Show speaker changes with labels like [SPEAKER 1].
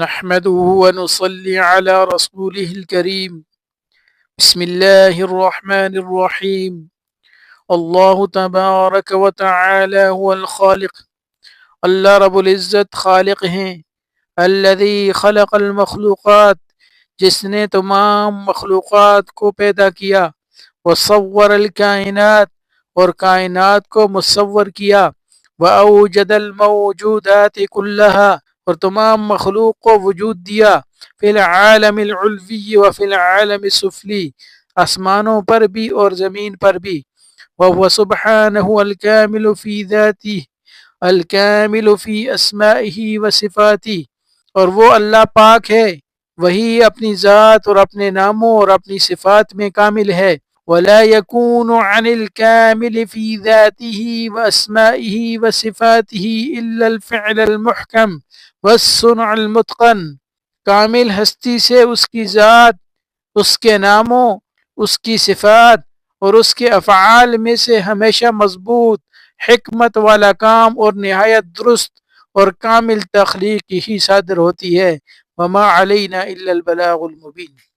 [SPEAKER 1] نحمده ونصلي على رسوله الكريم. بسم الله الرحمن الرحيم. اللہ تبارک و تعالی هو الخالق. اللہ رب العزت خالق ہیں. الذي خلق المخلوقات، جس نے تمام مخلوقات کو پیدا کیا. وصور الکائنات، اور کائنات کو مصور کیا. وأوجد الموجودات كلها، اور تمام مخلوق کو وجود دیا. فی العالم العلوی و فی العالم السفلی، آسمانوں پر بھی اور زمین پر بھی. وهو سبحانہ الکامل فی ذاتہ الکامل فی اسمائہ و صفاتہ، اور وہ اللہ پاک ہے، وہی اپنی ذات اور اپنے ناموں اور اپنی صفات میں کامل ہے. ولا يكون عن الكامل في ذاته وأسمائه وصفاته إلا الفعل المحكم والصنع المتقن. کامل ہستی سے اس کی ذات، اس کے ناموں، اس کی صفات اور اس کے افعال میں سے ہمیشہ مضبوط حکمت والا کام اور نہایت درست اور کامل تخلیق ہی صادر ہوتی ہے. وما علینا الا البلاغ المبین.